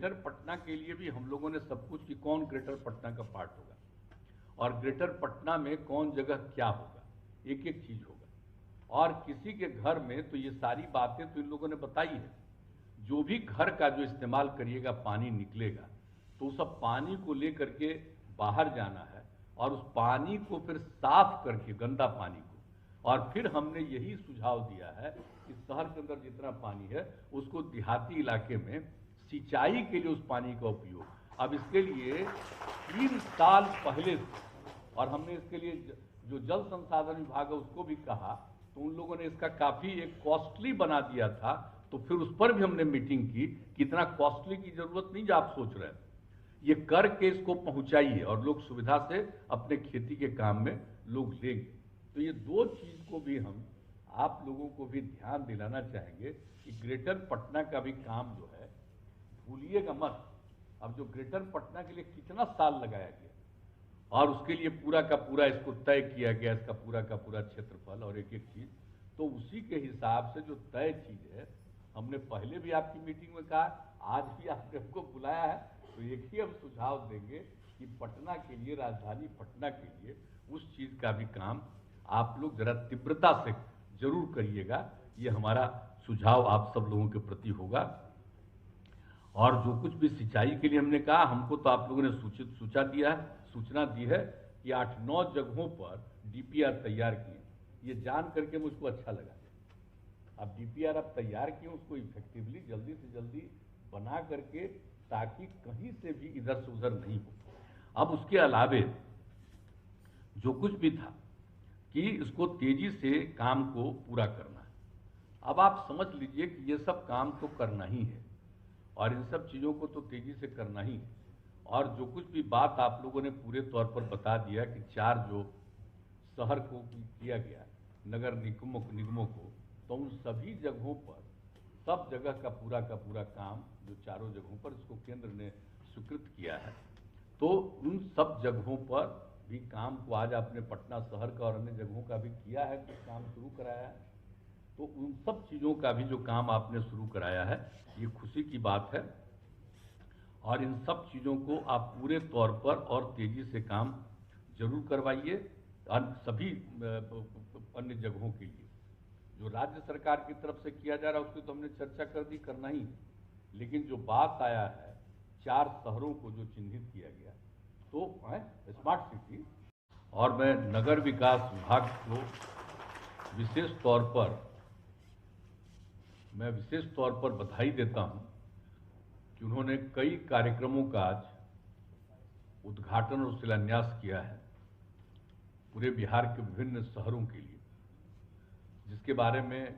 Greater Patna के लिए भी हम लोगों ने सब कुछ कि कौन ग्रेटर पटना का पार्ट होगा और ग्रेटर पटना में कौन जगह क्या होगा, एक एक चीज होगा। और किसी के घर में तो ये सारी बातें तो इन लोगों ने बताई है। जो भी घर का जो इस्तेमाल करिएगा पानी निकलेगा तो उस पानी को लेकर के बाहर जाना है और उस पानी को फिर साफ करके, गंदा पानी को, और फिर हमने यही सुझाव दिया है कि शहर के अंदर जितना पानी है उसको देहाती इलाके में सिंचाई के लिए उस पानी का उपयोग। अब इसके लिए 3 साल पहले से, और हमने इसके लिए जो जल संसाधन विभाग है उसको भी कहा, तो उन लोगों ने इसका काफी एक कॉस्टली बना दिया था। तो फिर उस पर भी हमने मीटिंग की कि इतना कॉस्टली की जरूरत नहीं जो आप सोच रहे हैं, ये करके इसको पहुंचाइए और लोग सुविधा से अपने खेती के काम में लोग लेंगे। तो ये 2 चीज को भी हम आप लोगों को भी ध्यान दिलाना चाहेंगे कि ग्रेटर पटना का भी काम जो है भूलिएगा मत। अब जो ग्रेटर पटना के लिए कितना साल लगाया गया और उसके लिए पूरा का पूरा इसको तय किया गया, इसका पूरा का पूरा क्षेत्रफल और एक एक चीज, तो उसी के हिसाब से जो तय चीज है, हमने पहले भी आपकी मीटिंग में कहा, आज भी आपने हमको बुलाया है, तो एक ही हम सुझाव देंगे कि पटना के लिए, राजधानी पटना के लिए उस चीज का भी काम आप लोग जरा तीव्रता से जरूर करिएगा। ये हमारा सुझाव आप सब लोगों के प्रति होगा। और जो कुछ भी सिंचाई के लिए हमने कहा, हमको तो आप लोगों ने सूचना दी है कि 8-9 जगहों पर डीपीआर तैयार किए। ये जान करके मुझको अच्छा लगा। अब डीपीआर आप तैयार किए, उसको इफेक्टिवली जल्दी से जल्दी बना करके, ताकि कहीं से भी इधर से उधर नहीं हो। अब उसके अलावे जो कुछ भी था कि इसको तेजी से काम को पूरा करना है। अब आप समझ लीजिए कि ये सब काम तो करना ही है और इन सब चीज़ों को तो तेजी से करना ही है। और जो कुछ भी बात आप लोगों ने पूरे तौर पर बता दिया कि 4 जो शहर को किया गया, नगर निगमों को, तो उन सभी जगहों पर, सब जगह का पूरा काम जो चारों जगहों पर इसको केंद्र ने स्वीकृत किया है, तो उन सब जगहों पर भी काम को आज आपने पटना शहर का और अन्य जगहों का भी किया है, कुछ काम शुरू कराया है। तो उन सब चीज़ों का भी जो काम आपने शुरू कराया है, ये खुशी की बात है। और इन सब चीज़ों को आप पूरे तौर पर और तेजी से काम जरूर करवाइए। सभी अन्य जगहों के लिए जो राज्य सरकार की तरफ से किया जा रहा है उसकी तो हमने चर्चा कर दी, करना ही। लेकिन जो बात आया है 4 शहरों को जो चिन्हित किया गया, तो स्मार्ट सिटी, और मैं नगर विकास विभाग को विशेष तौर पर बधाई देता हूं कि उन्होंने कई कार्यक्रमों का आज उद्घाटन और शिलान्यास किया है पूरे बिहार के विभिन्न शहरों के लिए, जिसके बारे में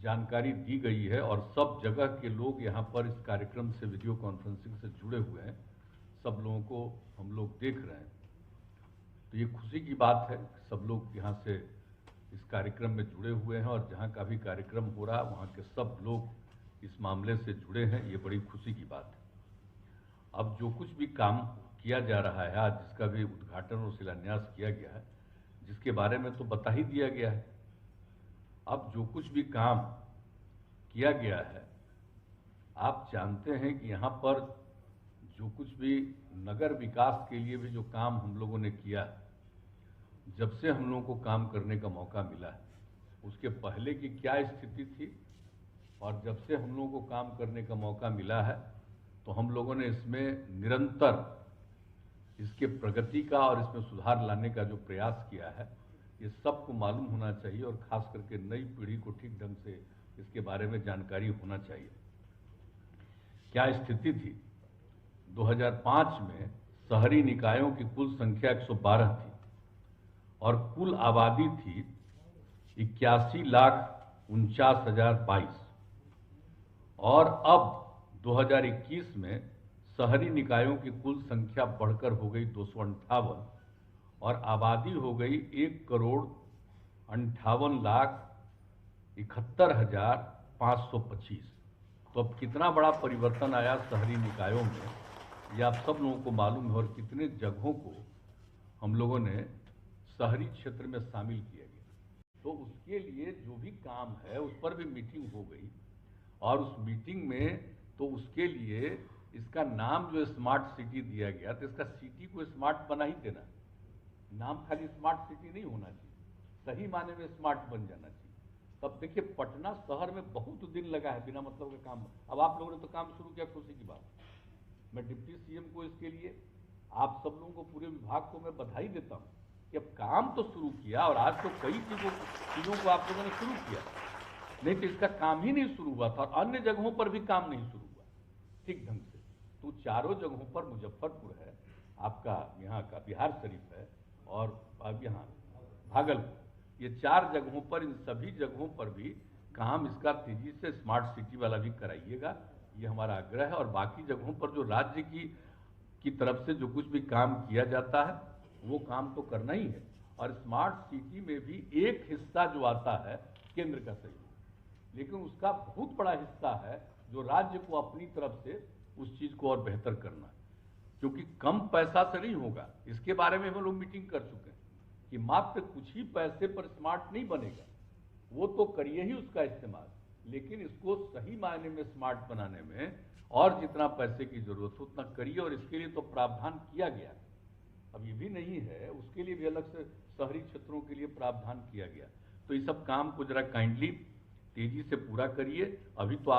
जानकारी दी गई है और सब जगह के लोग यहाँ पर इस कार्यक्रम से वीडियो कॉन्फ्रेंसिंग से जुड़े हुए हैं। सब लोगों को हम लोग देख रहे हैं, तो ये खुशी की बात है कि सब लोग यहाँ से इस कार्यक्रम में जुड़े हुए हैं और जहाँ का भी कार्यक्रम हो रहा है वहाँ के सब लोग इस मामले से जुड़े हैं। ये बड़ी खुशी की बात है। अब जो कुछ भी काम किया जा रहा है आज, जिसका भी उद्घाटन और शिलान्यास किया गया है, जिसके बारे में तो बता ही दिया गया है। अब जो कुछ भी काम किया गया है, आप जानते हैं कि यहाँ पर जो कुछ भी नगर विकास के लिए भी जो काम हम लोगों ने किया है, जब से हम लोगों को काम करने का मौका मिला है, उसके पहले की क्या स्थिति थी और जब से हम लोगों को काम करने का मौका मिला है, तो हम लोगों ने इसमें निरंतर इसके प्रगति का और इसमें सुधार लाने का जो प्रयास किया है, ये सबको मालूम होना चाहिए और खास करके नई पीढ़ी को ठीक ढंग से इसके बारे में जानकारी होना चाहिए। क्या स्थिति थी? 2005 में शहरी निकायों की कुल संख्या 112 थी और कुल आबादी थी 81,49,022 और अब 2021 में शहरी निकायों की कुल संख्या बढ़कर हो गई 258 और आबादी हो गई 1,58,71,525। तो अब कितना बड़ा परिवर्तन आया शहरी निकायों में, ये आप सब लोगों को मालूम है। और कितने जगहों को हम लोगों ने शहरी क्षेत्र में शामिल किया गया, तो उसके लिए जो भी काम है उस पर भी मीटिंग हो गई और उस मीटिंग में तो उसके लिए इसका नाम जो स्मार्ट सिटी दिया गया, तो इसका सिटी को स्मार्ट बना ही देना। नाम खाली स्मार्ट सिटी नहीं होना चाहिए, सही माने में स्मार्ट बन जाना चाहिए। तब देखिए पटना शहर में बहुत दिन लगा है बिना मतलब का काम। अब आप लोगों ने तो काम शुरू किया, खुशी की बात। मैं डिप्टी सीएम को इसके लिए, आप सब लोगों को, पूरे विभाग को मैं बधाई देता हूँ कि अब काम तो शुरू किया, और आज तो कई चीज़ों को आप लोगों ने शुरू किया। नहीं तो इसका काम ही नहीं शुरू हुआ था, और अन्य जगहों पर भी काम नहीं शुरू हुआ ठीक ढंग से। तो चारों जगहों पर, मुजफ्फरपुर है आपका, यहाँ का बिहार शरीफ है, और अब यहाँ भागलपुर, ये 4 जगहों पर, इन सभी जगहों पर भी काम इसका तेजी से स्मार्ट सिटी वाला भी कराइएगा, ये हमारा आग्रह है। और बाकी जगहों पर जो राज्य की तरफ से जो कुछ भी काम किया जाता है वो काम तो करना ही है। और स्मार्ट सिटी में भी एक हिस्सा जो आता है केंद्र का सहयोग, लेकिन उसका बहुत बड़ा हिस्सा है जो राज्य को अपनी तरफ से उस चीज को और बेहतर करना है। क्योंकि कम पैसा से नहीं होगा, इसके बारे में हम लोग मीटिंग कर चुके हैं कि मात्र कुछ ही पैसे पर स्मार्ट नहीं बनेगा, वो तो करिए ही उसका इस्तेमाल, लेकिन इसको सही मायने में स्मार्ट बनाने में और जितना पैसे की जरूरत हो उतना करिए। और इसके लिए तो प्रावधान किया गया, अब ये भी नहीं है, उसके लिए भी अलग से शहरी क्षेत्रों के लिए प्रावधान किया गया। तो ये सब काम को जरा काइंडली तेजी से पूरा करिए। अभी तो आप